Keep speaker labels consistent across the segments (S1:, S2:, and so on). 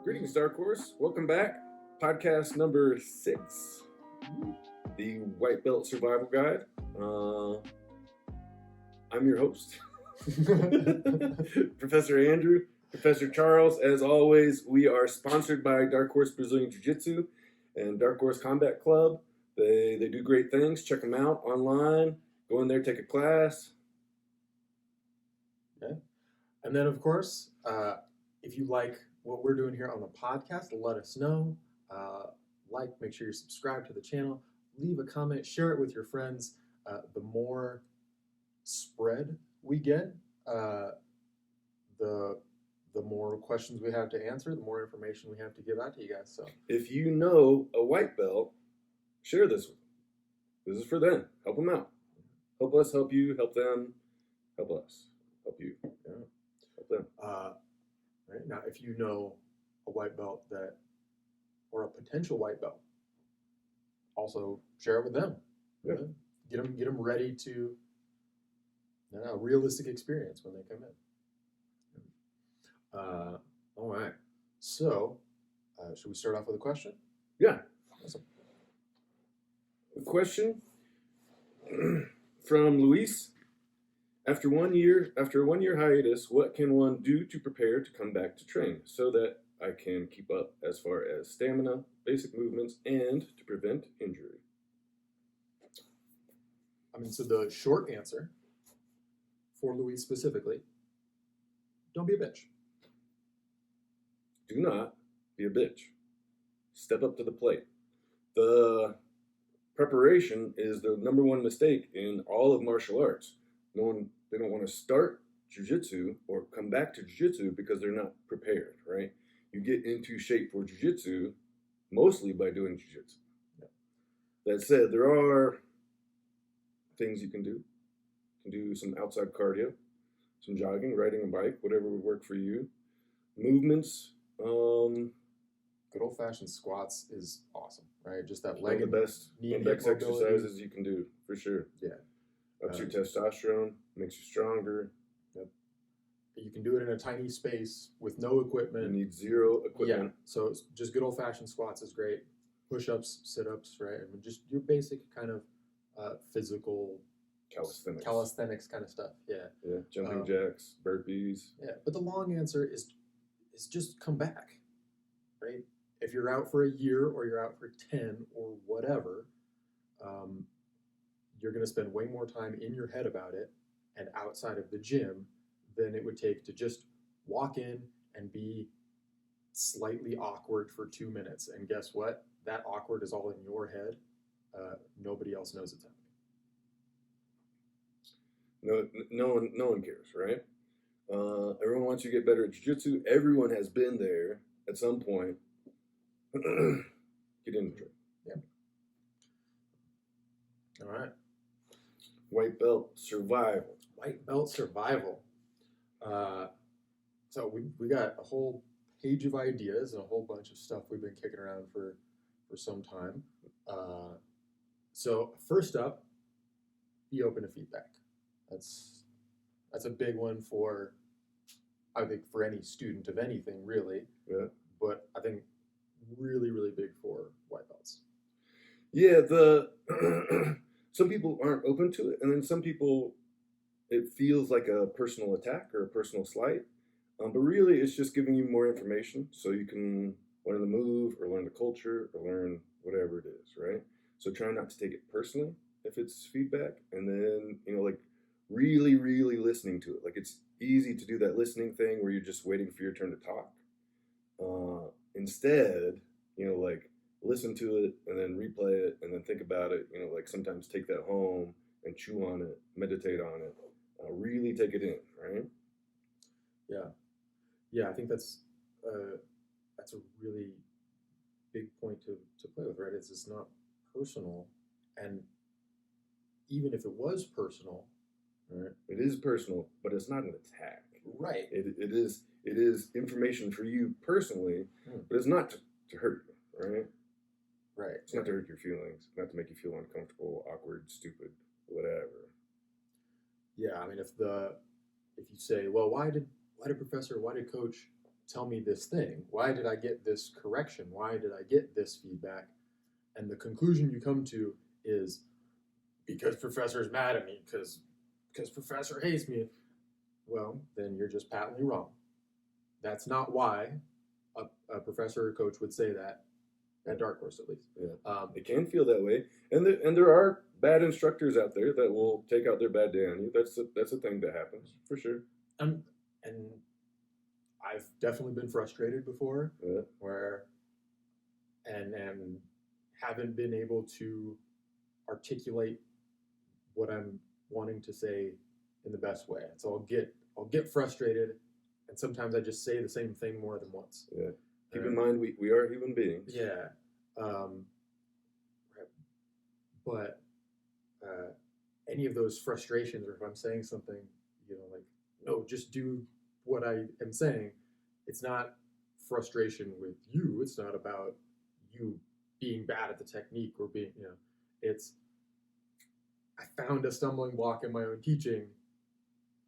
S1: Greetings, Dark Horse. Welcome back. Podcast number 6, the White Belt Survival Guide. I'm your host, Professor Andrew, Professor Charles. As always, we are sponsored by Dark Horse Brazilian Jiu-Jitsu and Dark Horse Combat Club. They do great things. Check them out online. Go in there, take a class.
S2: Yeah. And then, of course, if you like what we're doing here on the podcast, let us know. Make sure you're subscribed to the channel. Leave a comment. Share it with your friends. The more spread we get, the more questions we have to answer, the more information we have to give out to you guys. So,
S1: if you know a white belt, share this with them. This is for them. Help them out. Help us, help you, help them, help us, help you. Yeah. Help them.
S2: Right now, if you know a white belt or a potential white belt, also share it with them.
S1: Yeah.
S2: Get them ready to a realistic experience when they come in. All right. So, should we start off with a question?
S1: Yeah.
S2: Awesome.
S1: A question from Luis. After a 1 year hiatus, what can one do to prepare to come back to train so that I can keep up as far as stamina, basic movements, and to prevent injury?
S2: So the short answer for Luis specifically, don't be a bitch.
S1: Do not be a bitch. Step up to the plate. The preparation is the number one mistake in all of martial arts. They don't want to start jiu-jitsu or come back to jiu-jitsu because they're not prepared, right? You get into shape for jiu-jitsu mostly by doing jiu-jitsu. Yeah. That said, there are things you can do. You can do some outside cardio, some jogging, riding a bike, whatever would work for you. Movements.
S2: Good old-fashioned squats is awesome, right? Just that leg and knee and hip mobility.
S1: Exercises you can do, for sure.
S2: Yeah.
S1: Ups your testosterone, makes you stronger.
S2: Yep. You can do it in a tiny space with no equipment.
S1: You need zero equipment.
S2: Yeah. So just good old-fashioned squats is great. Push-ups, sit-ups, right? Just your basic kind of physical calisthenics kind of stuff. Yeah.
S1: Yeah. Jumping jacks, burpees.
S2: Yeah. But the long answer is just come back, right? If you're out for a year or you're out for 10 or whatever, you're going to spend way more time in your head about it and outside of the gym than it would take to just walk in and be slightly awkward for 2 minutes. And guess what? That awkward is all in your head. Nobody else knows it's happening.
S1: No one cares, right? Everyone wants you to get better at jiu-jitsu. Everyone has been there at some point. Get into it.
S2: Yeah. All right.
S1: White belt survival.
S2: White belt survival. So we got a whole page of ideas and a whole bunch of stuff we've been kicking around for some time. So first up, be open to feedback. That's a big one for, I think, for any student of anything, really.
S1: Yeah.
S2: But I think really, really big for white belts.
S1: Yeah, some people aren't open to it, and then some people, it feels like a personal attack or a personal slight. But really, it's just giving you more information so you can learn the move or learn the culture or learn whatever it is, right? So try not to take it personally if it's feedback, and then, really, really listening to it. Like, it's easy to do that listening thing where you're just waiting for your turn to talk. Instead, listen to it and then replay it and then think about it. Sometimes take that home and chew on it, meditate on it, really take it in, right?
S2: Yeah. I think that's a really big point to play with, right? It's not personal, and even if it was personal, right?
S1: It is personal, but it's not an attack.
S2: Right.
S1: It is information for you personally, but it's not to hurt you, right?
S2: Right.
S1: It's not to hurt your feelings, not to make you feel uncomfortable, awkward, stupid, whatever.
S2: Yeah, if you say, well, why did coach tell me this thing? Why did I get this correction? Why did I get this feedback? And the conclusion you come to is because professor's mad at me, because professor hates me. Well, then you're just patently wrong. That's not why a professor or coach would say that at Dark Horse, at least.
S1: Yeah. It can feel that way, and there are bad instructors out there that will take out their bad day on you. That's a thing that happens for sure.
S2: And I've definitely been frustrated before, where and haven't been able to articulate what I'm wanting to say in the best way. And so I'll get frustrated, and sometimes I just say the same thing more than once.
S1: Yeah. Keep in mind, we are human beings.
S2: Yeah. But any of those frustrations, or if I'm saying something, like, no, just do what I am saying, it's not frustration with you. It's not about you being bad at the technique or being, it's, I found a stumbling block in my own teaching,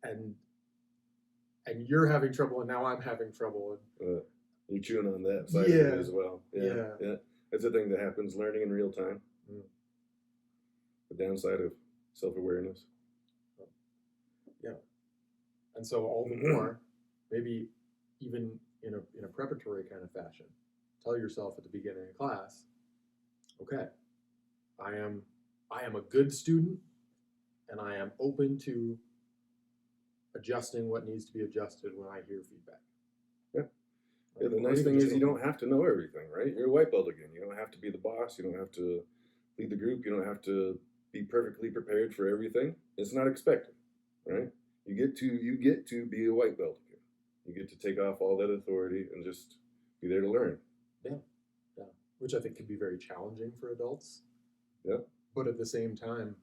S2: and you're having trouble, and now I'm having trouble. And,
S1: you're chewing on that side of it as well.
S2: Yeah.
S1: That's a thing that happens, learning in real time. The downside of self-awareness.
S2: Yeah. And so all the more, maybe even in a preparatory kind of fashion, tell yourself at the beginning of class, okay, I am a good student, and I am open to adjusting what needs to be adjusted when I hear feedback.
S1: Yeah, the nice thing is you don't have to know everything, right? You're a white belt again. You don't have to be the boss. You don't have to lead the group. You don't have to be perfectly prepared for everything. It's not expected, right? You get to be a white belt again. You get to take off all that authority and just be there to learn.
S2: Yeah. Which I think can be very challenging for adults.
S1: Yeah.
S2: But at the same time,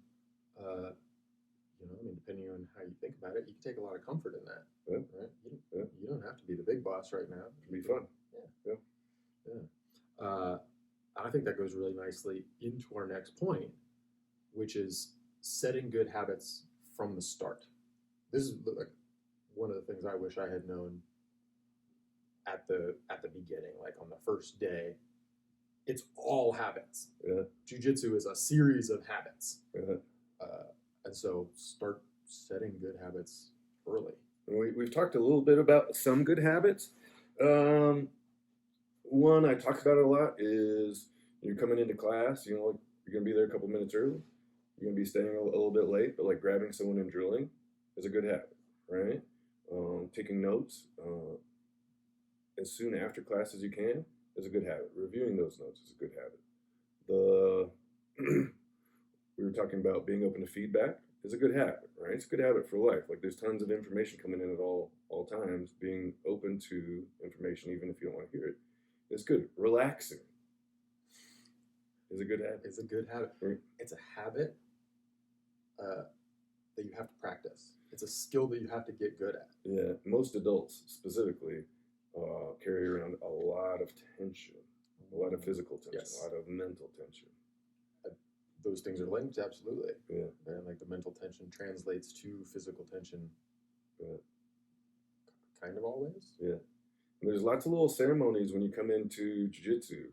S2: depending on how you think about it, you can take a lot of comfort in that.
S1: Yeah.
S2: Right? You don't have to be the big boss right now.
S1: It can be fun.
S2: Yeah. I think that goes really nicely into our next point, which is setting good habits from the start. This is like one of the things I wish I had known at the beginning, like on the first day. It's all habits.
S1: Yeah.
S2: Jiu-jitsu is a series of habits.
S1: Yeah.
S2: And so start setting good habits early.
S1: We've talked a little bit about some good habits. One I talk about a lot is you're coming into class, you're going to be there a couple minutes early. You're going to be staying a little bit late, but like grabbing someone and drilling is a good habit, right? Taking notes as soon after class as you can is a good habit. Reviewing those notes is a good habit. We were talking about being open to feedback is a good habit, right? It's a good habit for life. Like there's tons of information coming in at all times. Being open to information, even if you don't want to hear it, is good. Relaxing is a good habit.
S2: It's a good habit.
S1: Right?
S2: It's a habit that you have to practice. It's a skill that you have to get good at.
S1: Yeah, most adults specifically carry around a lot of tension, a lot of physical tension,
S2: Yes.
S1: a lot of mental tension.
S2: Those things are linked, absolutely.
S1: Yeah.
S2: And like the mental tension translates to physical tension. Kind of always.
S1: Yeah. And there's lots of little ceremonies when you come into jiu-jitsu.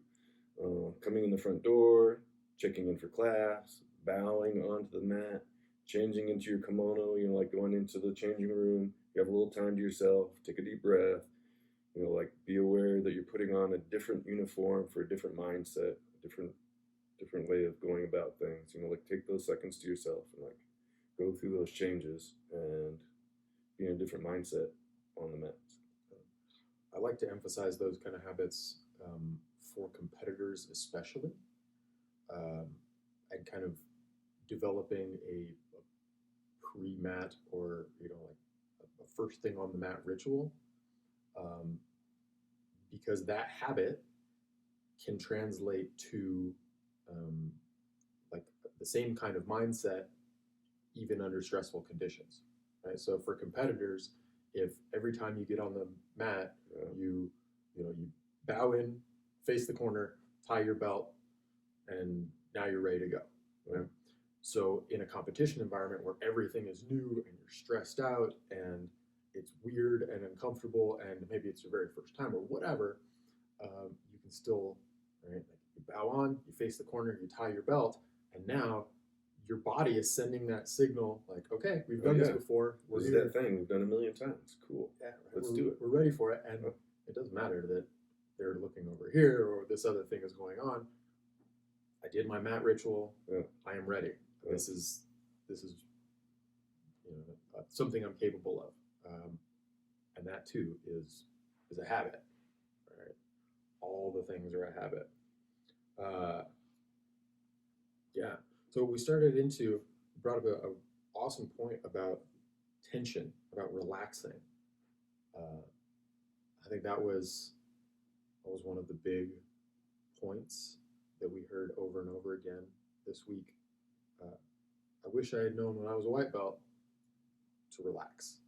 S1: Coming in the front door, checking in for class, bowing onto the mat, changing into your kimono, like going into the changing room. You have a little time to yourself, take a deep breath, like be aware that you're putting on a different uniform for a different mindset, a different way of going about things. Like take those seconds to yourself and like go through those changes and be in a different mindset on the mat.
S2: I like to emphasize those kind of habits for competitors especially, and kind of developing a pre-mat or like a first thing on the mat ritual, because that habit can translate to like the same kind of mindset even under stressful conditions, right? So for competitors, if every time you get on the mat, you bow in, face the corner, tie your belt, and now you're ready to go. Right? So in a competition environment where everything is new and you're stressed out and it's weird and uncomfortable, and maybe it's your very first time or whatever, you can still, right? Like you bow on, you face the corner, you tie your belt, and now your body is sending that signal, like, okay, we've done this before.
S1: This is that thing we've done a million times. Cool.
S2: Yeah, right.
S1: Let's do it.
S2: We're ready for it, and it doesn't matter that they're looking over here or this other thing is going on. I did my mat ritual.
S1: Yeah.
S2: I am ready. Yeah. This is something I'm capable of, and that too is a habit. Right? All the things are a habit. Yeah. So we brought up a awesome point about tension, about relaxing. I think that was one of the big points that we heard over and over again this week. I wish I had known when I was a white belt to relax.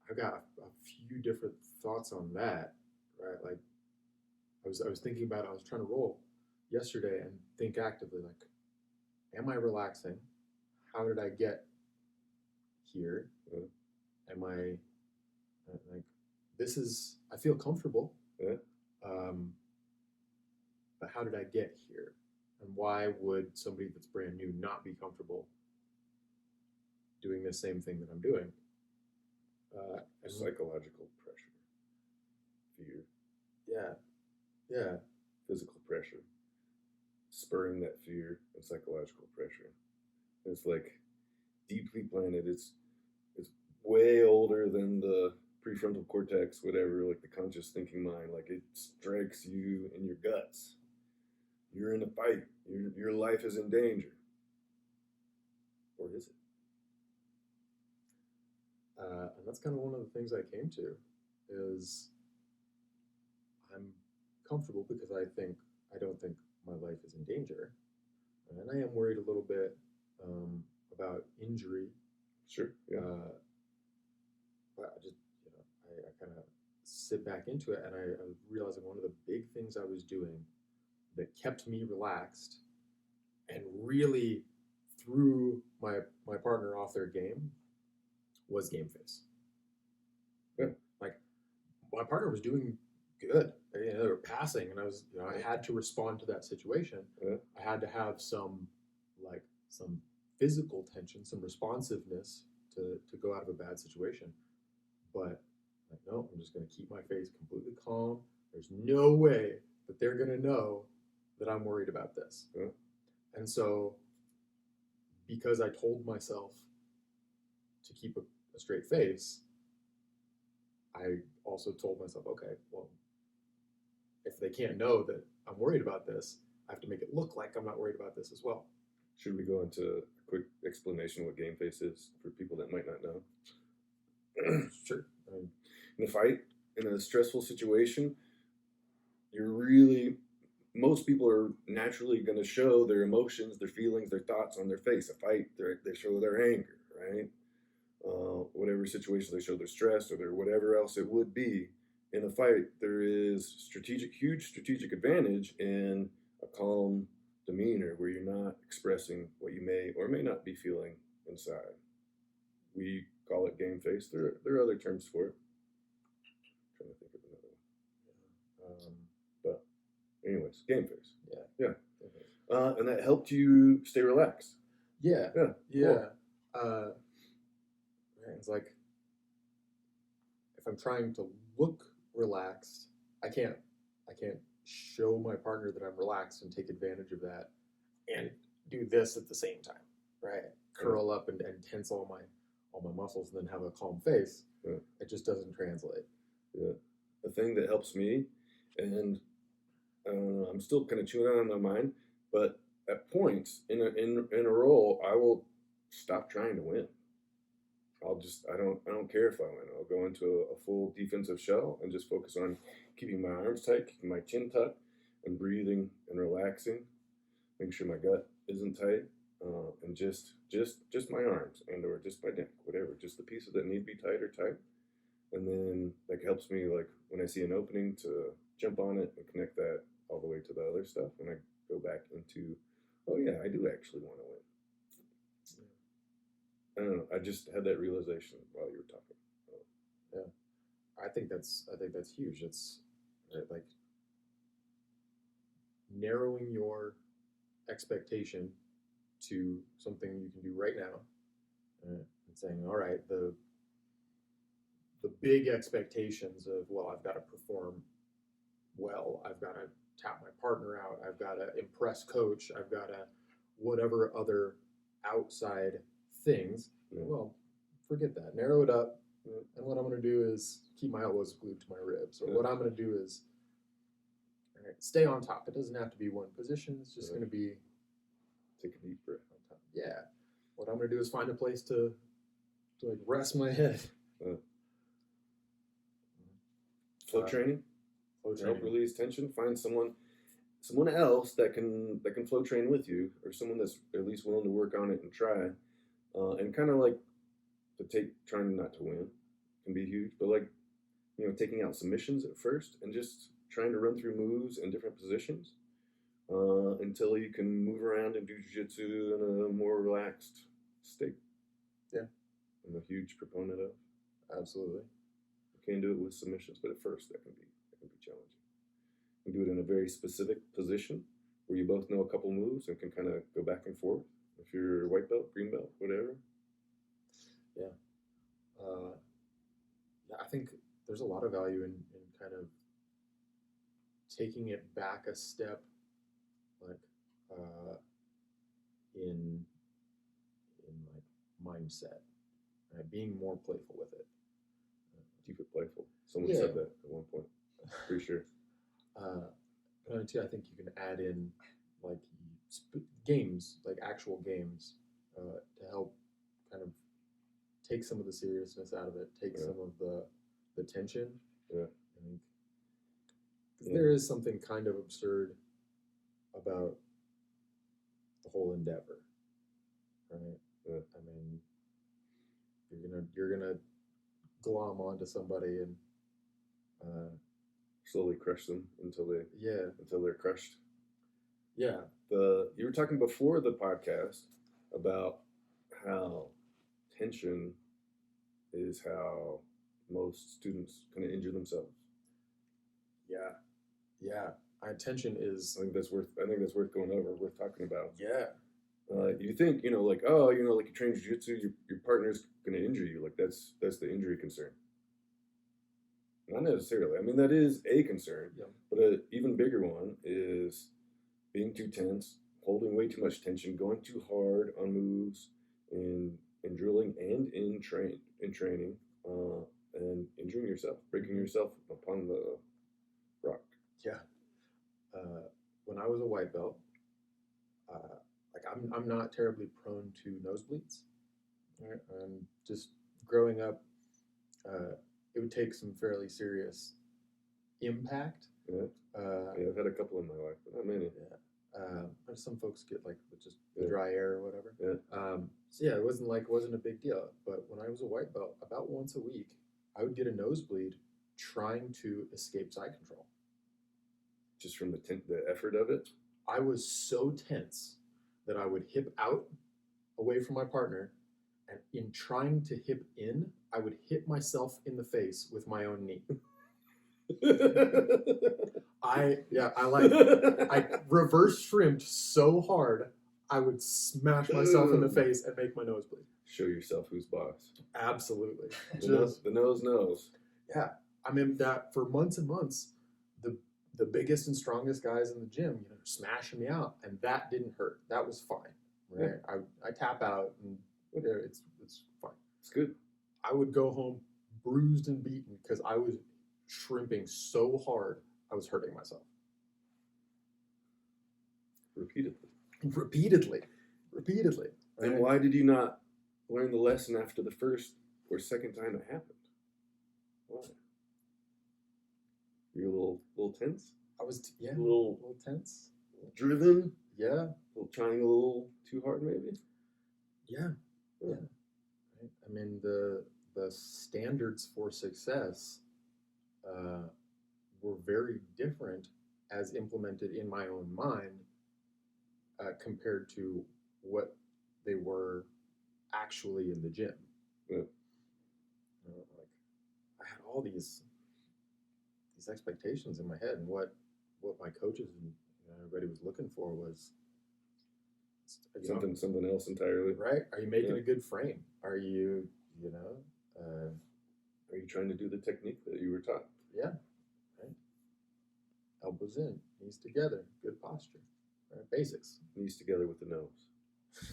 S2: I've got a few different thoughts on that, right? Like I was thinking about it. I was trying to roll yesterday and think actively, like, am I relaxing? How did I get here? Am I like, I feel comfortable.
S1: Yeah.
S2: But how did I get here? And why would somebody that's brand new not be comfortable doing the same thing that I'm doing?
S1: Psychological pressure, fear.
S2: Yeah.
S1: Physical pressure, spurring that fear, and psychological pressure. It's like deeply planted. It's way older than the prefrontal cortex, whatever, like the conscious thinking mind. Like it strikes you in your guts. You're in a fight. Your life is in danger. Or is it?
S2: And that's kind of one of the things I came to is I'm comfortable because I don't think my life is in danger. And I am worried a little bit about injury.
S1: Sure. Yeah.
S2: But I just, I kind of sit back into it, and I was realizing one of the big things I was doing that kept me relaxed and really threw my partner off their game was game face.
S1: Yeah.
S2: Like my partner was doing good. They were passing, and I was, I had to respond to that situation.
S1: Yeah.
S2: I had to have some physical tension, some responsiveness to go out of a bad situation. But like, no, I'm just going to keep my face completely calm. There's no way that they're going to know that I'm worried about this.
S1: Yeah.
S2: And so, because I told myself to keep a straight face, I also told myself, okay, well, if they can't know that I'm worried about this, I have to make it look like I'm not worried about this as well.
S1: Should we go into a quick explanation of what game face is for people that might not know?
S2: Sure.
S1: In a fight, in a stressful situation, most people are naturally going to show their emotions, their feelings, their thoughts on their face. A fight, they show their anger, right? Whatever situation, they show their stress or their whatever else it would be. In a fight, there is huge strategic advantage in a calm demeanor where you're not expressing what you may or may not be feeling inside. We call it game face. There are other terms for it. I'm trying to think of another one. But anyways, game face. Yeah. And that helped you stay relaxed.
S2: Yeah. Cool. It's like if I'm trying to look relaxed, I can't show my partner that I'm relaxed and take advantage of that and do this at the same time, right? Curl up and tense all my muscles and then have a calm face.
S1: Yeah. It
S2: just doesn't translate.
S1: Yeah. The thing that helps me, and I'm still kind of chewing on it in my mind, but at points in a role, I will stop trying to win. I don't care if I win. I'll go into a full defensive shell and just focus on keeping my arms tight, keeping my chin tucked, and breathing and relaxing, making sure my gut isn't tight, and just my arms and or just my neck, whatever, just the pieces that need to be tight are tight. And then that helps me, like when I see an opening, to jump on it and connect that all the way to the other stuff, and I go back into, oh yeah, I do actually want to win. I don't know. I just had that realization while you were talking.
S2: I think that's huge. It's like narrowing your expectation to something you can do right now, and saying, all right, the big expectations of, well, I've got to perform well, I've got to tap my partner out, I've got to impress coach, I've got to whatever other outside things.
S1: Yeah.
S2: Well, forget that. Narrow it up. And what I'm going to do is keep my elbows glued to my ribs. Or what I'm going to do is stay on top. It doesn't have to be one position. It's just going to be
S1: take a deep breath.
S2: on top. Yeah. What I'm going to do is find a place to like rest my head.
S1: Flow training.
S2: Flow
S1: To help
S2: training.
S1: release tension. Find someone else that can flow train with you, or someone that's at least willing to work on it and try. And kind of like trying not to win can be huge, but like, taking out submissions at first and just trying to run through moves in different positions until you can move around and do jiu-jitsu in a more relaxed state.
S2: Yeah.
S1: I'm a huge proponent of.
S2: Absolutely.
S1: You can do it with submissions, but at first that can be challenging. You can do it in a very specific position where you both know a couple moves and can kind of go back and forth. If you're white belt, green belt, whatever.
S2: Yeah. I think there's a lot of value in kind of taking it back a step, like in like mindset, being more playful with it.
S1: Keep it playful. Someone said that at one point. Pretty sure.
S2: But too, I think you can add in like games, like actual games, to help kind of take some of the seriousness out of it, take some of the tension.
S1: Yeah.
S2: I think there is something kind of absurd about the whole endeavor, right?
S1: Yeah.
S2: I mean, you're gonna glom onto somebody and
S1: slowly crush them until they're crushed.
S2: Yeah.
S1: You were talking before the podcast about how tension is how most students kind of injure themselves.
S2: Yeah. Tension is.
S1: I think that's worth going over. Worth talking about.
S2: Yeah.
S1: You think like you train jiu-jitsu, your partner's going to injure you. Like that's the injury concern. Not necessarily. I mean, that is a concern, but an even bigger one is being too tense, holding way too much tension, going too hard on moves in drilling and in training, and injuring yourself, breaking yourself upon the rock.
S2: Yeah. When I was a white belt, like I'm not terribly prone to nosebleeds. Right? Just growing up, it would take some fairly serious impact.
S1: Yeah. I've had a couple in my life, but not many.
S2: Yeah. But some folks get like just the dry air or whatever.
S1: Yeah.
S2: So yeah, it wasn't a big deal. But when I was a white belt, about once a week, I would get a nosebleed trying to escape side control.
S1: Just from the effort of it?
S2: I was so tense that I would hip out away from my partner, and in trying to hip in, I would hit myself in the face with my own knee. I reverse shrimped so hard, I would smash myself in the face and make my nose bleed.
S1: Show yourself who's boss.
S2: Absolutely.
S1: The nose knows.
S2: Yeah. I mean, that for months and months, the biggest and strongest guys in the gym, smashing me out, and that didn't hurt. That was fine. Right? Yeah. I tap out, and it's fine.
S1: It's good.
S2: I would go home bruised and beaten because I was shrimping so hard I was hurting myself. Repeatedly.
S1: And why did you not learn the lesson after the first or second time it happened? Why? You're a little tense?
S2: I was,
S1: a little
S2: tense.
S1: Driven?
S2: Yeah.
S1: Trying a little too hard, maybe?
S2: Yeah. Right. I mean, the standards for success were very different as implemented in my own mind compared to what they were actually in the gym.
S1: Yeah.
S2: Like I had all these expectations in my head, and what my coaches and everybody was looking for was
S1: Something else entirely.
S2: Right? Are you making a good frame? Are you
S1: are you trying to do the technique that you were taught?
S2: Yeah. Right. Elbows in, knees together, good posture. Right? Basics.
S1: Knees together with the nose.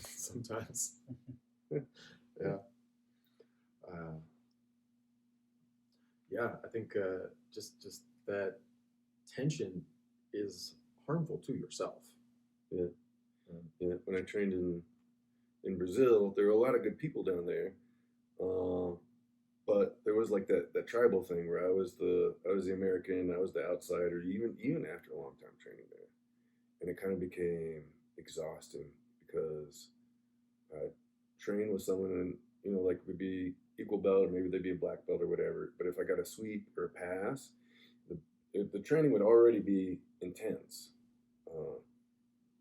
S2: Sometimes. Yeah. Yeah, I think just that tension is harmful to yourself.
S1: Yeah. Yeah. When I trained in Brazil, there were a lot of good people down there. But there was like that tribal thing where I was the American, I was the outsider, even after a long time training there. And it kind of became exhausting because I train with someone and like would be equal belt or maybe they'd be a black belt or whatever. But if I got a sweep or a pass, the training would already be intense.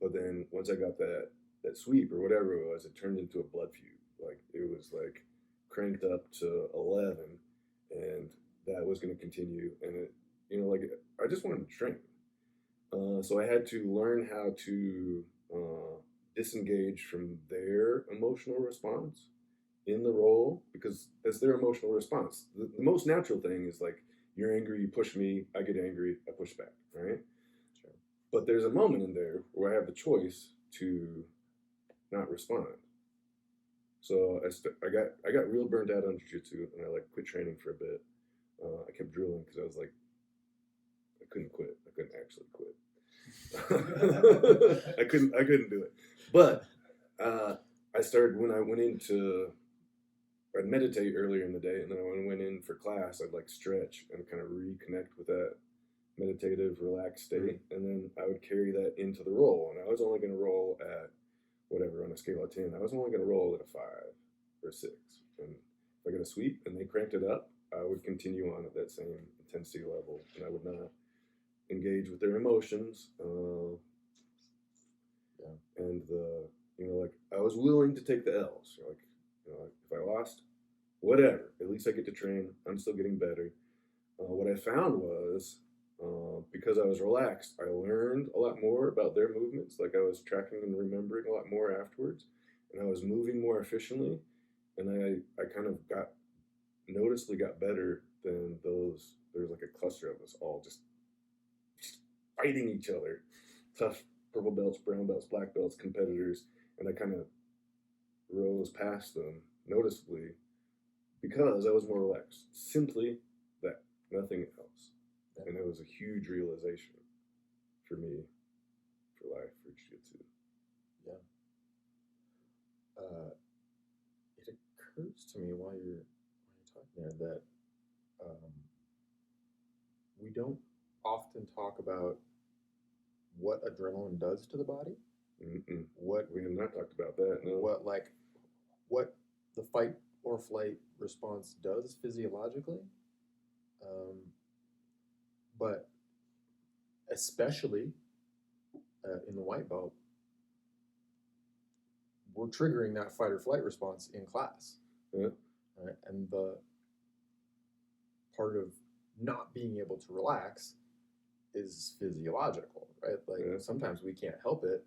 S1: But then once I got that sweep or whatever it was, it turned into a blood feud. Like it was like cranked up to 11, and that was going to continue. And it, like I just wanted to train. So I had to learn how to disengage from their emotional response in the role, because that's their emotional response. The most natural thing is like, you're angry, you push me, I get angry, I push back, right?
S2: Sure.
S1: But there's a moment in there where I have the choice to not respond. So I got real burnt out on jiu-jitsu, and I like quit training for a bit. I kept drilling because I was like, I couldn't quit. I couldn't actually quit. I couldn't do it. But I started when I went into, I'd meditate earlier in the day, and then when I went in for class, I'd like stretch and kind of reconnect with that meditative, relaxed state, and then I would carry that into the roll. And I was only going to roll at whatever on a scale of 10. I was only going to roll at a 5 or 6. And if I got a sweep and they cranked it up, I would continue on at that same intensity level, and I would not engage with their emotions. And like I was willing to take the L's. Like, if I lost, whatever. At least I get to train. I'm still getting better. What I found was, because I was relaxed, I learned a lot more about their movements. Like I was tracking and remembering a lot more afterwards, and I was moving more efficiently. And I kind of noticeably got better than those. There's like a cluster of us all just fighting each other, tough purple belts, brown belts, black belts, competitors, and I kind of rose past them noticeably because I was more relaxed. Simply that, nothing else. And it was a huge realization for me, for life, for jiu-jitsu.
S2: Yeah. It occurs to me while you're talking there that we don't often talk about what adrenaline does to the body. What
S1: we have not talked about that. No.
S2: What the fight or flight response does physiologically, but especially in the white belt, we're triggering that fight or flight response in class.
S1: Yeah.
S2: Right? And the part of not being able to relax is physiological, right? Like sometimes we can't help it,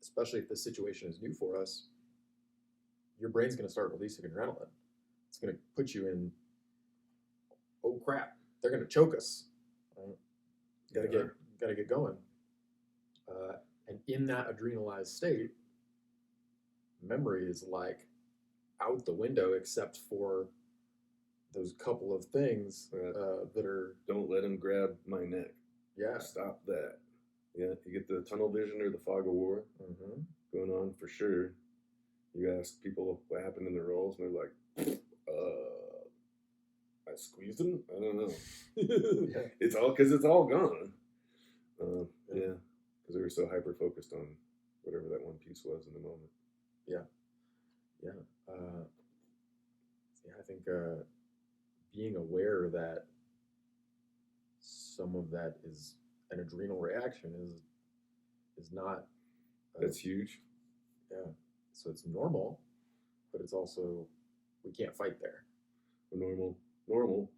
S2: especially if the situation is new for us. Your brain's going to start releasing adrenaline. It's going to put you in, oh crap, they're going to choke us. Right? Gotta get going. And in that adrenalized state, memory is like out the window, except for those couple of things that are.
S1: Don't let him grab my neck.
S2: Yeah.
S1: Stop that. Yeah, you get the tunnel vision or the fog of war going on for sure. You ask people what happened in the rolls, and they're like, I squeezed him? I don't know. It's all gone. Yeah, because they were so hyper-focused on whatever that one piece was in the moment.
S2: Yeah. I think being aware that some of that is an adrenal reaction is not.
S1: That's huge.
S2: Yeah. So it's normal, but it's also, we can't fight there.
S1: Normal,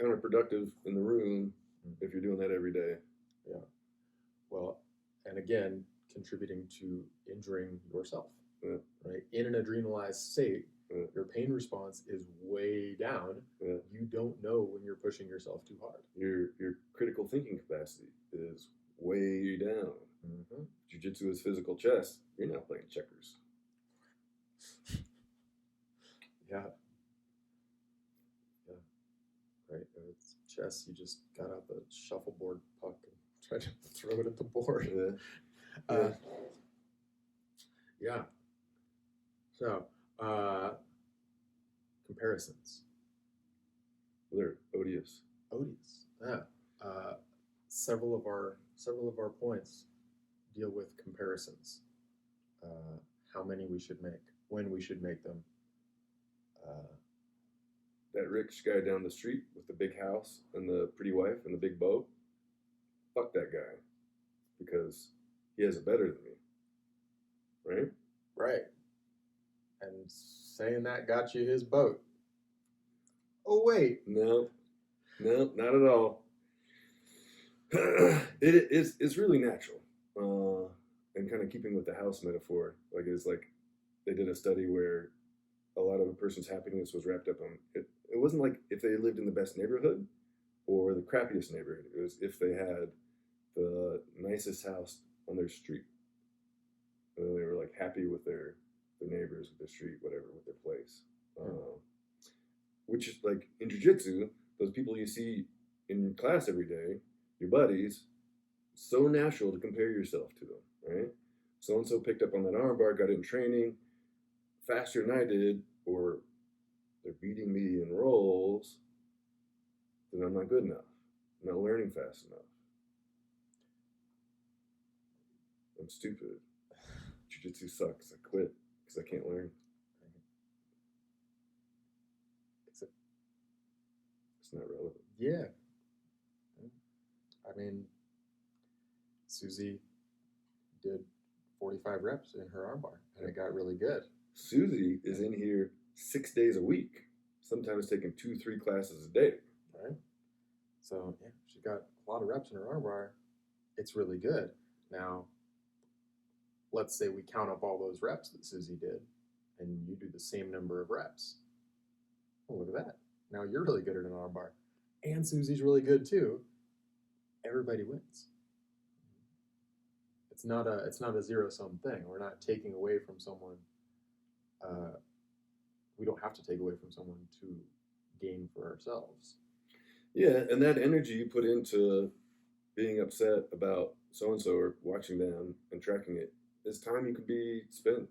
S1: counterproductive in the room if you're doing that every day.
S2: Yeah. Well, and again, contributing to injuring yourself.
S1: Yeah.
S2: Right? In an adrenalized state,
S1: Yeah.
S2: your pain response is way down.
S1: Yeah.
S2: You don't know when you're pushing yourself too hard.
S1: Your critical thinking capacity is way down.
S2: Mm-hmm.
S1: Jiu-jitsu is physical chess. You're not playing checkers.
S2: Yeah. Yeah. Right. It's chess. You just got out the shuffleboard puck and tried to throw it at the board.
S1: Yeah.
S2: Yeah. So, comparisons.
S1: They're odious.
S2: Odious. Yeah. Several of our points deal with comparisons. How many we should make, when we should make them.
S1: That rich guy down the street with the big house and the pretty wife and the big boat, fuck that guy, because he has it better than me, right?
S2: Right. And saying that got you his boat. Oh, wait.
S1: No, not at all. It's really natural, and kind of keeping with the house metaphor. Like it's like they did a study where a lot of a person's happiness was wrapped up on it. It wasn't like if they lived in the best neighborhood or the crappiest neighborhood. It was if they had the nicest house on their street, and they were like happy with their neighbors, with their street, whatever, with their place. Which is like in jiu-jitsu, those people you see in class every day, your buddies, so natural to compare yourself to them, right? So-and-so picked up on that armbar, got it in training faster than I did, or they're beating me in rolls, then I'm not good enough. I'm not learning fast enough. I'm stupid. Jiu-jitsu sucks. I quit because I can't learn. It's not relevant.
S2: Yeah. I mean, Susie did 45 reps in her armbar, and it got really good.
S1: Susie is in here 6 days a week, sometimes taking 2-3 classes a day.
S2: Right? So, yeah, she got a lot of reps in her armbar. It's really good. Now, let's say we count up all those reps that Susie did, and you do the same number of reps. Oh, look at that. Now you're really good at an armbar. And Susie's really good too. Everybody wins. It's not a zero-sum thing. We're not taking away from someone. We don't have to take away from someone to gain for ourselves.
S1: Yeah, and that energy you put into being upset about so-and-so or watching them and tracking it is time you could spend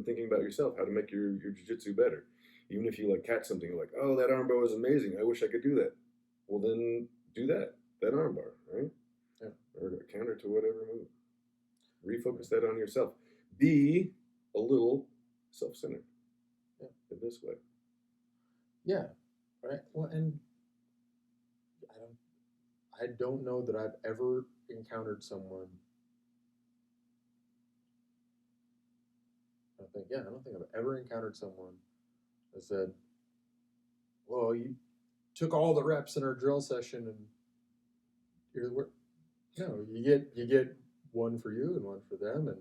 S1: thinking about yourself, how to make your jiu-jitsu better. Even if you like catch something like, oh, that armbar was amazing, I wish I could do that. Well, then do that armbar, right?
S2: Yeah.
S1: Or counter to whatever move. Refocus that on yourself. Be a little self-centered.
S2: Yeah.
S1: In this way.
S2: Yeah. Right. Well, and I don't know that I've ever encountered someone. I don't think I've ever encountered someone that said, well, you took all the reps in our drill session and you get one for you and one for them. And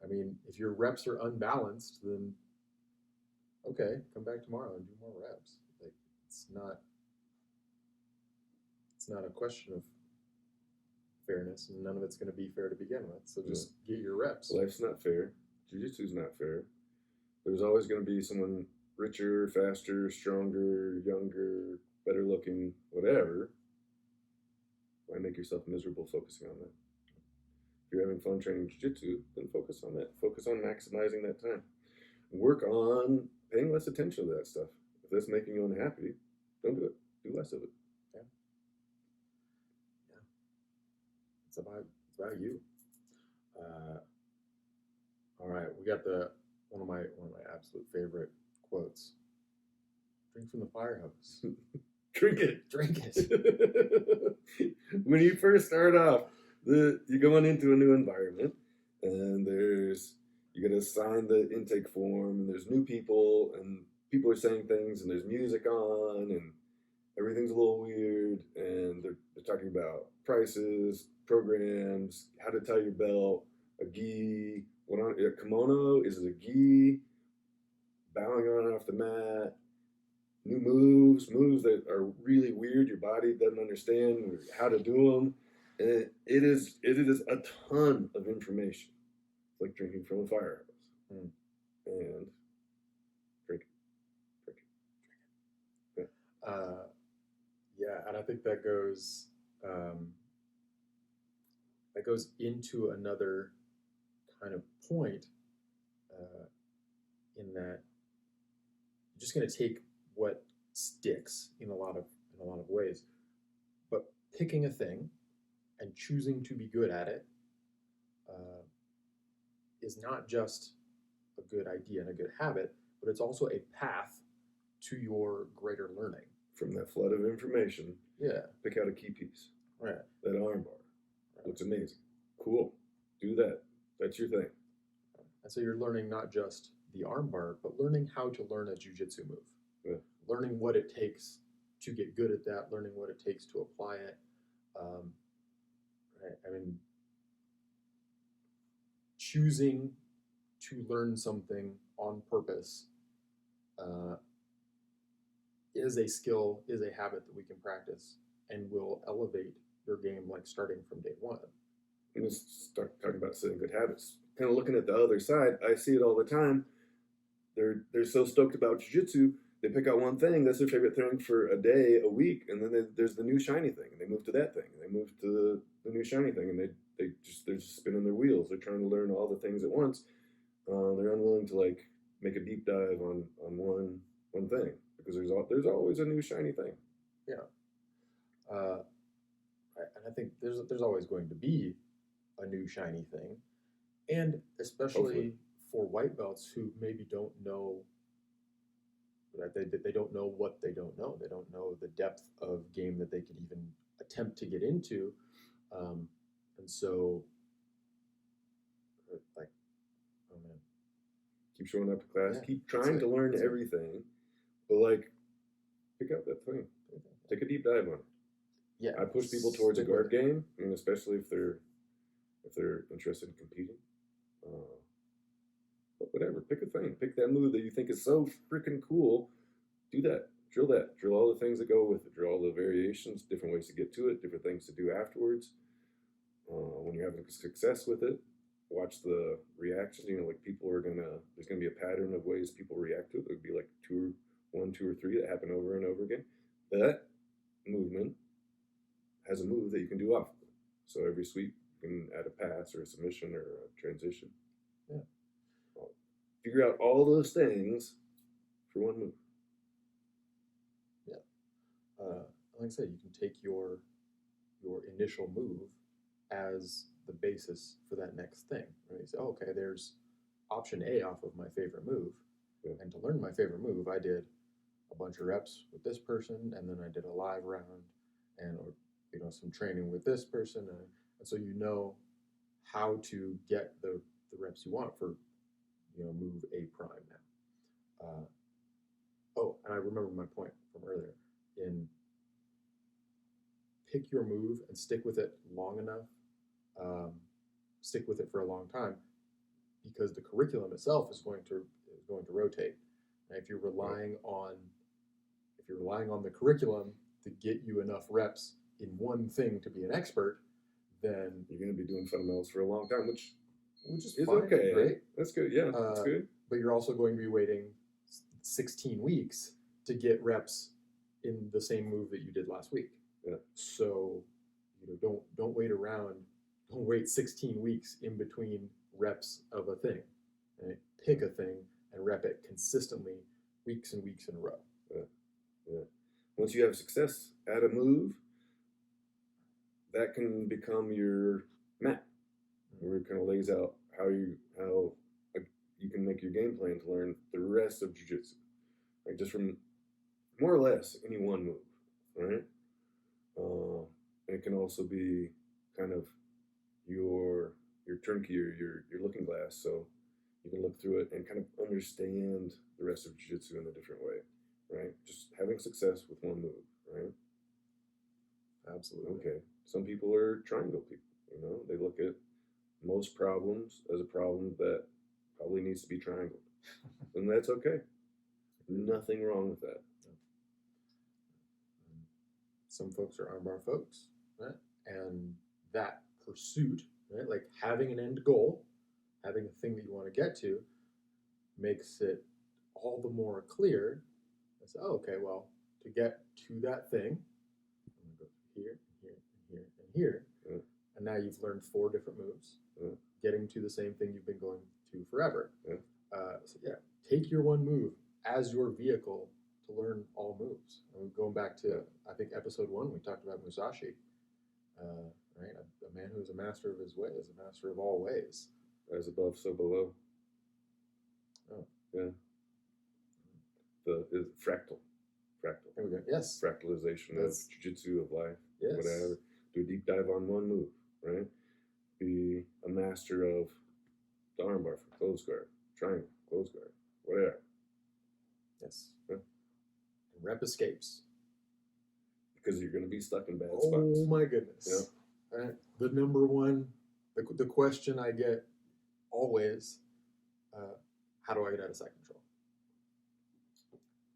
S2: I mean, if your reps are unbalanced, then okay, come back tomorrow and do more reps. Like it's not a question of fairness, and none of it's going to be fair to begin with. So just get your reps.
S1: Life's not fair. Jiu-jitsu's not fair. There's always going to be someone richer, faster, stronger, younger, better looking, whatever. Why make yourself miserable focusing on that? If you're having fun training jiu-jitsu, then focus on that. Focus on maximizing that time. Work on paying less attention to that stuff. If that's making you unhappy, don't do it. Do less of it.
S2: Yeah. It's about you. All right, we got one of my absolute favorite quotes. Drink from the fire hose.
S1: Drink it.
S2: Drink it.
S1: When you first start off, you're going into a new environment, and there's You got to sign the intake form, and there's new people, and people are saying things, and there's music on, and everything's a little weird, and they're talking about prices, programs, how to tie your belt, a gi, what on a kimono is it a gi, bowing on and off the mat, new moves that are really weird. Your body doesn't understand how to do them. And it is a ton of information. It's like drinking from a fire hose.
S2: Mm.
S1: And drink it.
S2: Yeah, and I think that goes into another kind of point in that you're just going to take what sticks in a lot of ways, but picking a thing and choosing to be good at it is not just a good idea and a good habit, but it's also a path to your greater learning.
S1: From that flood of information,
S2: Yeah,
S1: pick out a key piece.
S2: right.
S1: That arm bar looks amazing. Cool. Do that. That's your thing.
S2: And so you're learning not just the arm bar, but learning how to learn a jujitsu move.
S1: Yeah.
S2: Learning what it takes to get good at that, learning what it takes to apply it. Right? I mean, choosing to learn something on purpose is a skill, is a habit that we can practice and will elevate your game like starting from day one.
S1: And let's start talking about setting good habits. Kind of looking at the other side, I see it all the time. They're so stoked about jiu-jitsu, they pick out one thing, that's their favorite thing for a day, a week, and then there's the new shiny thing, and they move to that thing, and they move to the new shiny thing, and they're just spinning their wheels. They're trying to learn all the things at once. They're unwilling to like make a deep dive on one thing because there's always a new shiny thing.
S2: Yeah, and I think there's always going to be a new shiny thing, and especially
S1: Hopefully.
S2: for white belts who maybe don't know. Right? They don't know what they don't know. They don't know the depth of game that they could even attempt to get into, and so like, oh man,
S1: Keep showing up to class.
S2: Yeah,
S1: Keep trying to learn everything, but like pick out that thing. Take a deep dive on it.
S2: Yeah,
S1: I push people towards a guard game, and especially if they're interested in competing. But whatever, pick a thing. Pick that move that you think is so freaking cool. Do that. Drill that. Drill all the things that go with it. Drill all the variations, different ways to get to it, different things to do afterwards. When you're having success with it, watch the reactions. Like there's gonna be a pattern of ways people react to it. There'll be like one, two, or three that happen over and over again. That movement has a move that you can do off of it. So every sweep you can add a pass or a submission or a transition.
S2: Yeah.
S1: Figure out all those things for one move.
S2: Yeah. Like I said, you can take your initial move as the basis for that next thing. Right? You say, oh, okay, there's option A off of my favorite move. Yeah. And to learn my favorite move, I did a bunch of reps with this person, and then I did a live round, or some training with this person, and so you know how to get the reps you want for move A prime now. And I remember my point from earlier in pick your move and stick with it long enough, stick with it for a long time, because the curriculum itself is going to rotate. And if you're relying on the curriculum to get you enough reps in one thing to be an expert, then
S1: you're going to be doing fundamentals for a long time, which
S2: is
S1: fine,
S2: okay.
S1: Right? That's good. Yeah, that's good.
S2: But you're also going to be waiting 16 weeks to get reps in the same move that you did last week.
S1: Yeah.
S2: So don't wait around. Don't wait 16 weeks in between reps of a thing. Right? Pick a thing and rep it consistently, weeks and weeks in a row.
S1: Yeah. Yeah. Once you have success at a move, that can become your map, where it kind of lays out how you can make your game plan to learn the rest of jiu-jitsu, like just from more or less any one move, right? And it can also be kind of your turnkey or your looking glass. So You can look through it and kind of understand the rest of jiu-jitsu in a different way, right? Just having success with one move, right?
S2: Absolutely.
S1: Okay. Some people are triangle people, you know, they look at most problems as a problem that probably needs to be triangled. And that's okay. Nothing wrong with that.
S2: Some folks are armbar folks, right? And that pursuit, right? Like having an end goal, having a thing that you want to get to, makes it all the more clear. It's, oh, okay, well, to get to that thing, I'm going to go here, here, and here, and here.
S1: Yeah.
S2: And now you've learned 4 different moves, getting to the same thing you've been going to forever.
S1: Yeah.
S2: So yeah, take your one move as your vehicle to learn all moves. And going back to, I think, episode 1, we talked about Musashi, right? A man who is a master of his ways, a master of all ways.
S1: As above, so below.
S2: Oh.
S1: Yeah. Is fractal. Fractal.
S2: There we go. Yes.
S1: Fractalization of jiu-jitsu, of life,
S2: yes.
S1: whatever. Do a deep dive on one move, right? Be a master of the armbar for close guard, triangle, close guard, whatever.
S2: Yes.
S1: Yeah.
S2: Rep escapes.
S1: Because you're going to be stuck in bad spots.
S2: Oh my goodness.
S1: Yeah.
S2: Right. The number one, the question I get always, how do I get out of side control?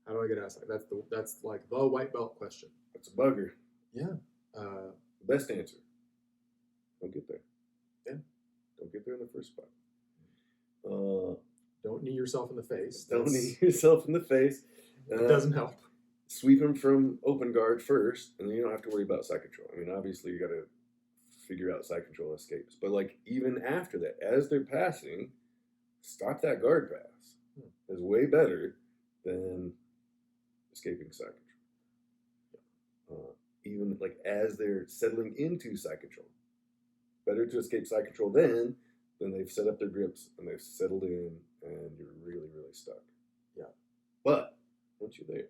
S2: How do I get out of side? That's like the white belt question.
S1: That's a bugger.
S2: Yeah.
S1: The best answer. Don't get there.
S2: Yeah.
S1: Don't get there in the first spot.
S2: Don't knee yourself in the face.
S1: Don't knee yourself in the face.
S2: It doesn't help.
S1: Sweep them from open guard first, and then you don't have to worry about side control. I mean, obviously, you got to figure out side control escapes. But, like, even after that, as they're passing, stop that guard pass. Is way better than escaping side control. Even, like, as they're settling into side control. Better to escape side control then than they've set up their grips and they've settled in and you're really, really stuck.
S2: Yeah.
S1: But once you're there.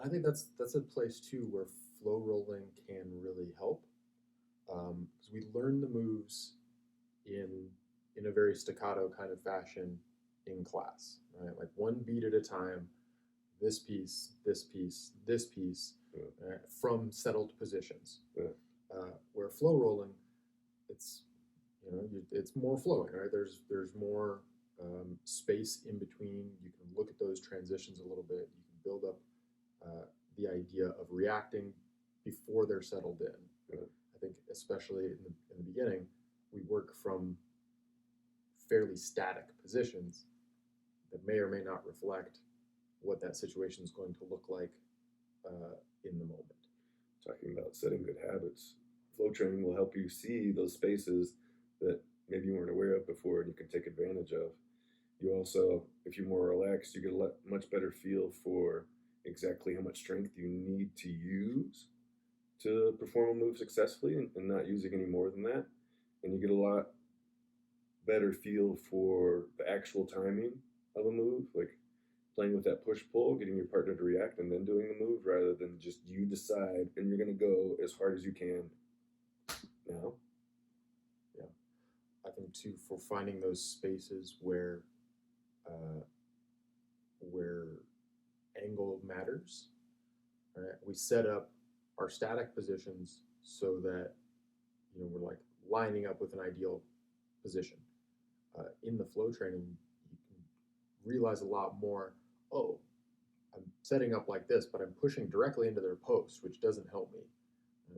S2: I think that's a place too where flow rolling can really help, because we learn the moves in a very staccato kind of fashion in class, right? Like one beat at a time, this piece, this piece, this piece, from settled positions. Where flow rolling, it's it's more flowing, right? There's more space in between. You can look at those transitions a little bit. You can build up the idea of reacting before they're settled in. I think especially in the beginning, we work from fairly static positions that may or may not reflect what that situation is going to look like in the moment.
S1: Talking about setting good habits, flow training will help you see those spaces that maybe you weren't aware of before and you can take advantage of. You also, if you're more relaxed, you get a much better feel for exactly how much strength you need to use to perform a move successfully and not using any more than that. And you get a lot better feel for the actual timing of a move, like playing with that push-pull, getting your partner to react and then doing the move rather than just you decide and you're going to go as hard as you can now.
S2: Yeah. I think too, for finding those spaces where angle matters, right? We set up our static positions so that we're like lining up with an ideal position. In the flow training, you can realize a lot more. Oh, I'm setting up like this, but I'm pushing directly into their post, which doesn't help me.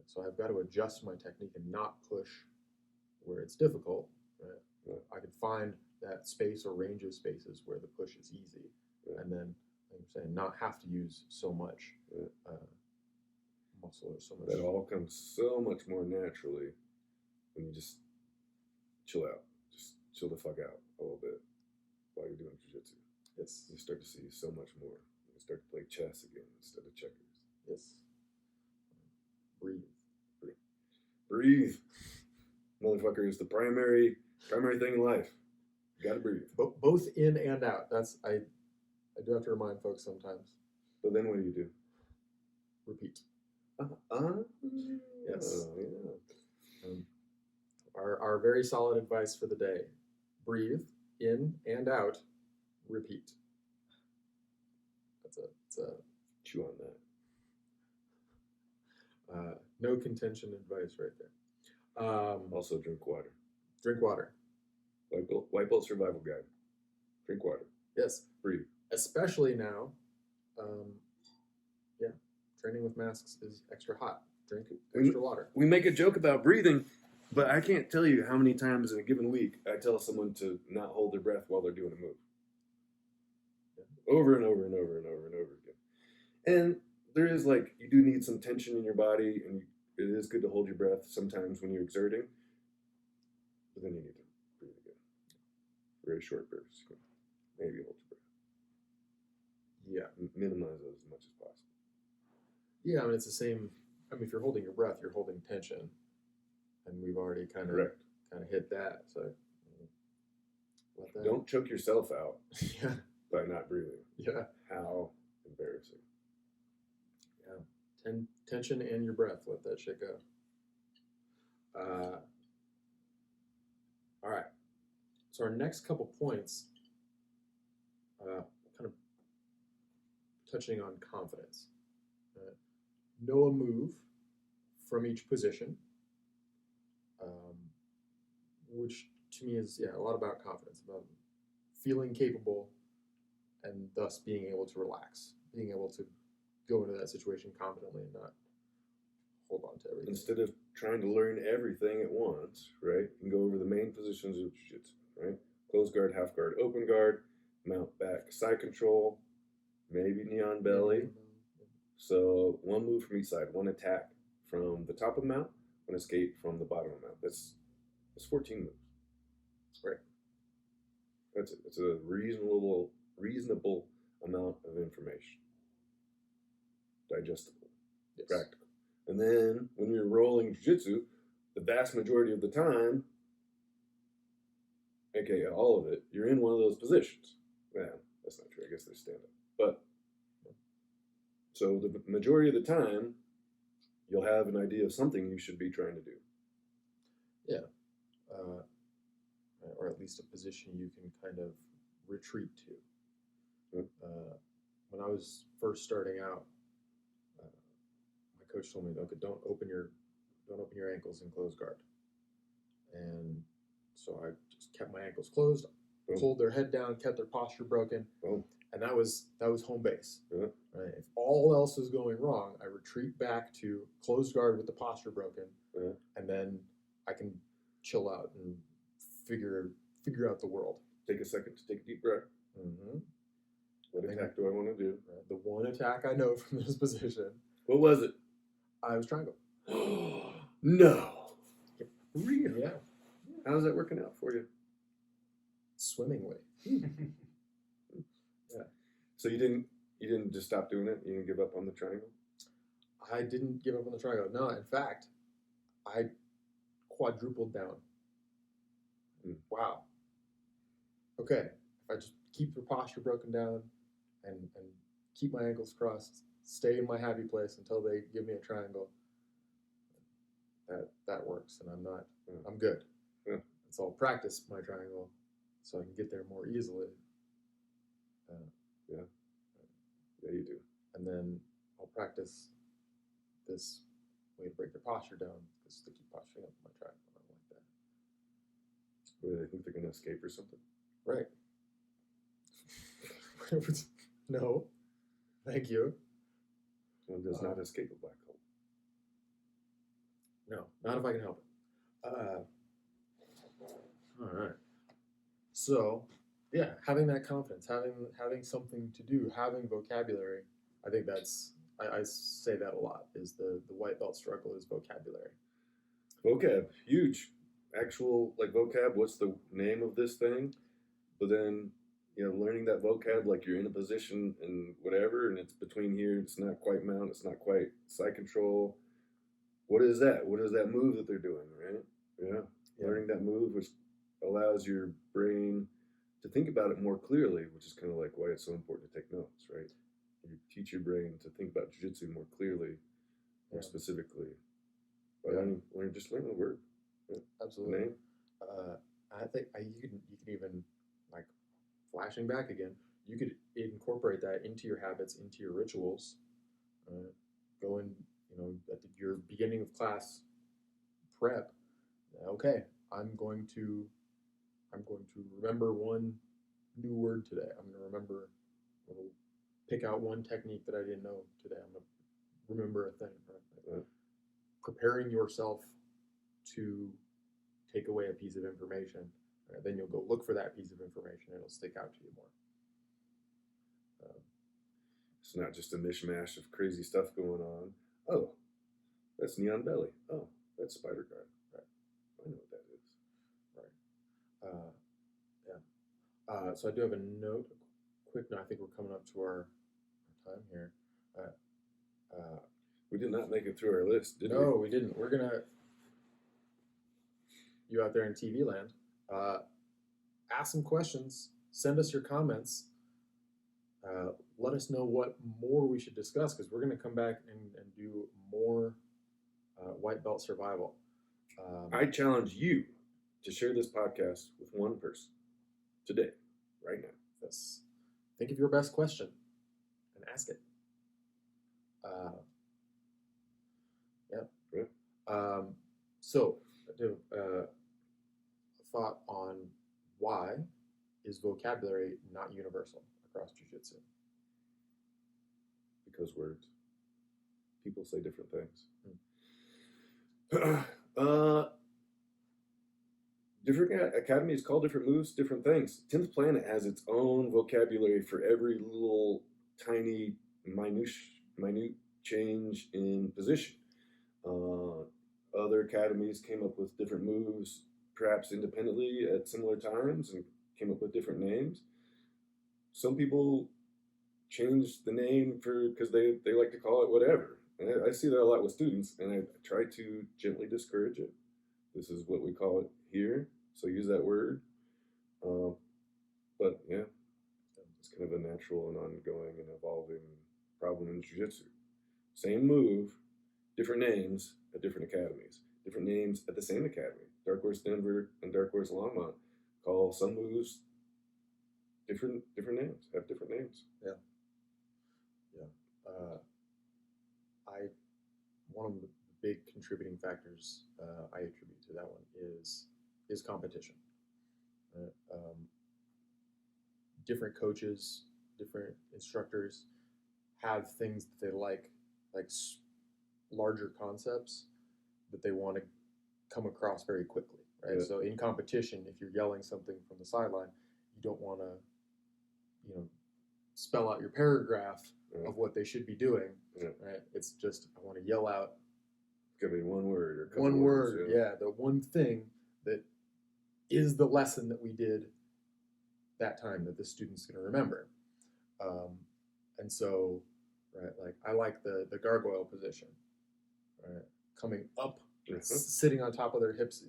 S2: So I've got to adjust my technique and not push where it's difficult. Right?
S1: Yeah.
S2: I can find that space or range of spaces where the push is easy, and then, like I'm saying, not have to use so much muscle or so much.
S1: That all comes so much more naturally when you just chill out, just chill the fuck out a little bit while you're doing jiu-jitsu.
S2: Yes.
S1: You start to see so much more. You start to play chess again instead of checkers.
S2: Yes. Breathe.
S1: Breathe. Motherfucker is the primary thing in life. You gotta breathe.
S2: Both in and out. I do have to remind folks sometimes.
S1: But then what do you do?
S2: Repeat.
S1: Yes.
S2: Yeah. Our very solid advice for the day breathe in and out, repeat. That's a
S1: Chew on that.
S2: no contention advice right there.
S1: Also, drink water.
S2: Drink water.
S1: White belt survival guide. Drink water.
S2: Yes.
S1: Breathe.
S2: Especially now. Yeah. Training with masks is extra hot. Drink extra water.
S1: We make a joke about breathing, but I can't tell you how many times in a given week I tell someone to not hold their breath while they're doing a move. Over and over and over and over and over again. And there is you do need some tension in your body, and it is good to hold your breath sometimes when you're exerting, but then you need to breathe again. Very short bursts. Maybe hold your breath. Yeah. Minimize those as much as possible.
S2: Yeah, I mean, it's the same. I mean, if you're holding your breath, you're holding tension, and we've already kind of hit that. So let that.
S1: Don't choke yourself out
S2: Yeah.
S1: by not breathing.
S2: Yeah.
S1: How embarrassing.
S2: Yeah. Tension and your breath. Let that shit go. All right. So our next couple points, kind of touching on confidence. Know a move from each position, which to me is a lot about confidence, about feeling capable and thus being able to relax, being able to go into that situation confidently and not hold on to everything.
S1: Instead of trying to learn everything at once, right? And go over the main positions of Jiu-Jitsu, right? Closed guard, half guard, open guard, mount back, side control, maybe knee on belly. So one move from each side, one attack from the top of mount, one escape from the bottom of mount. That's 14 moves.
S2: Right.
S1: That's it. It's a reasonable amount of information. Digestible.
S2: Yes.
S1: Practical. And then when you're rolling jiu-jitsu, the vast majority of the time, aka all of it, you're in one of those positions. Man, that's not true. I guess they stand up. But so the majority of the time, you'll have an idea of something you should be trying to do.
S2: Yeah. Or at least a position you can kind of retreat to. When I was first starting out, my coach told me, "Okay, don't open your ankles in closed guard." And so I just kept my ankles closed, pulled their head down, kept their posture broken, and that was home base. Right? If all else is going wrong, I retreat back to closed guard with the posture broken, and then I can chill out and figure out the world.
S1: Take a second to take a deep breath.
S2: Mm-hmm.
S1: What attack do I want to do?
S2: The one attack I know from this position.
S1: What was it?
S2: I was triangle.
S1: No.
S2: Really? Yeah.
S1: How's that working out for you?
S2: Swimmingly.
S1: Yeah. So you didn't just stop doing it? You didn't give up on the triangle?
S2: I didn't give up on the triangle. No, in fact, I quadrupled down. Wow. Okay. If I just keep the posture broken down and keep my ankles crossed, stay in my happy place until they give me a triangle, that works, and I'm good.
S1: Yeah.
S2: So I'll practice my triangle so I can get there more easily.
S1: Yeah, you do.
S2: And then I'll practice this way to break their posture down, because they keep posturing up my triangle. I don't like that.
S1: Really, they think they're going to escape or something?
S2: Right. No. Thank you.
S1: One does not escape a black hole.
S2: No, not if I can help it. All right. So, yeah, having that confidence, having something to do, having vocabulary, I think that's, I say that a lot, is the white belt struggle is vocabulary.
S1: Vocab, huge. Actual, vocab, what's the name of this thing? But then, learning that vocab, you're in a position and whatever, and it's between here, it's not quite mount, it's not quite side control. What is that? What is that move that they're doing, right? Yeah. Learning that move, which allows your brain to think about it more clearly, which is kind of why it's so important to take notes, right? You teach your brain to think about jiu-jitsu more clearly, more specifically. By learning the word.
S2: Absolutely.
S1: The name.
S2: I think you can even, like, flashing back again, you could incorporate that into your habits, into your rituals. Go in, at your beginning of class prep. Okay, I'm going to remember one new word today. I'm going to pick out one technique that I didn't know today. I'm going to remember a thing. Right?
S1: Right.
S2: Preparing yourself to take away a piece of information. Right? Then you'll go look for that piece of information, and it'll stick out to you more.
S1: It's not just a mishmash of crazy stuff going on. Oh, that's neon belly. Oh, that's spider guard.
S2: Right.
S1: I know what that is.
S2: Right. So I do have a note, a quick note. I think we're coming up to our time here.
S1: We did not make it through our list, did we?
S2: No, we didn't. We're gonna, you out there in TV land, ask some questions. Send us your comments. Let us know what more we should discuss, because we're going to come back and do more white belt survival.
S1: I challenge you to share this podcast with one person today, right now.
S2: Yes. Think of your best question and ask it. Yeah. So, I do a thought on why is vocabulary not universal across jiu-jitsu?
S1: Because words. People say different things. Different academies call different moves different things. 10th Planet has its own vocabulary for every little tiny minute change in position. Other academies came up with different moves, perhaps independently at similar times, and came up with different names. Some people change the name because they like to call it whatever. And I see that a lot with students, and I try to gently discourage it. This is what we call it here, so use that word. But yeah, it's kind of a natural and ongoing and evolving problem in jiu-jitsu. Same move, different names at different academies, different names at the same academy. Dark Horse Denver and Dark Horse Longmont call some moves different names, have different names.
S2: Yeah. One of the big contributing factors I attribute to that one is competition. Different coaches, different instructors have things that they like larger concepts that they want to come across very quickly, right?
S1: Yeah.
S2: So in competition, if you're yelling something from the sideline, you don't want to, spell out your paragraph of what they should be doing, right? It's just, I want to yell out.
S1: It's gonna be one word or a couple
S2: one
S1: words,
S2: word, yeah, the one thing that is the lesson that we did that time that the student's going to remember. And so, right, like I like the gargoyle position, right? Coming up, sitting on top of their hips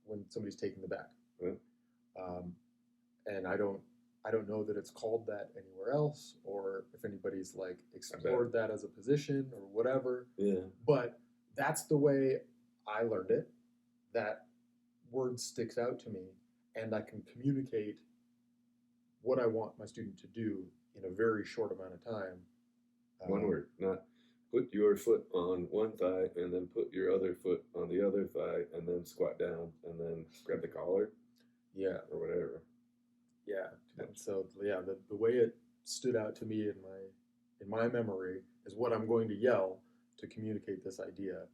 S2: when somebody's taking the back. And I don't know that it's called that anywhere else, or if anybody's like explored that as a position or whatever.
S1: Yeah.
S2: But that's the way I learned it. That word sticks out to me, and I can communicate what I want my student to do in a very short amount of time.
S1: One word, not put your foot on one thigh and then put your other foot on the other thigh and then squat down and then grab the collar.
S2: Yeah.
S1: Or whatever.
S2: Yeah. And so, yeah, the way it stood out to me in my memory is what I'm going to yell to communicate this idea.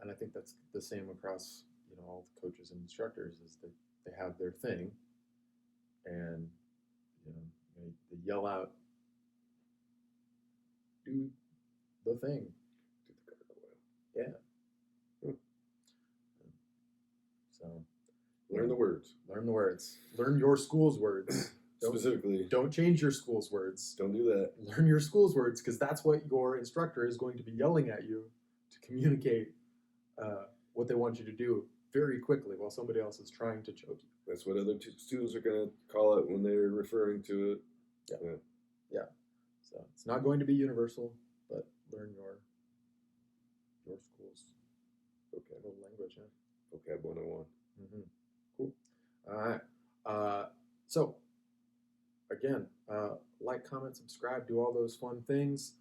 S2: And I think that's the same across, all the coaches and instructors, is that they have their thing, and, they yell out, do the thing.
S1: Do the gargoyle.
S2: Yeah. So
S1: learn the words.
S2: Learn the words. Learn your school's words.
S1: Specifically.
S2: Don't change your school's words.
S1: Don't do that.
S2: Learn your school's words, because that's what your instructor is going to be yelling at you to communicate what they want you to do very quickly while somebody else is trying to choke you.
S1: That's what other students are going to call it when they're referring to it.
S2: Yeah. So it's not going to be universal, but learn your school's vocab language.
S1: Vocab 101.
S2: Mm-hmm. Cool. All right. So again, like, comment, subscribe, do all those fun things.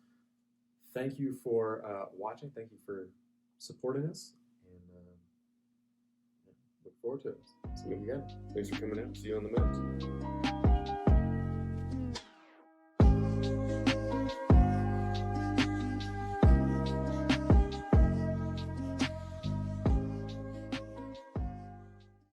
S2: Thank you for watching. Thank you for supporting us, and look forward to it. See you again.
S1: Thanks for coming out. See you on the mats.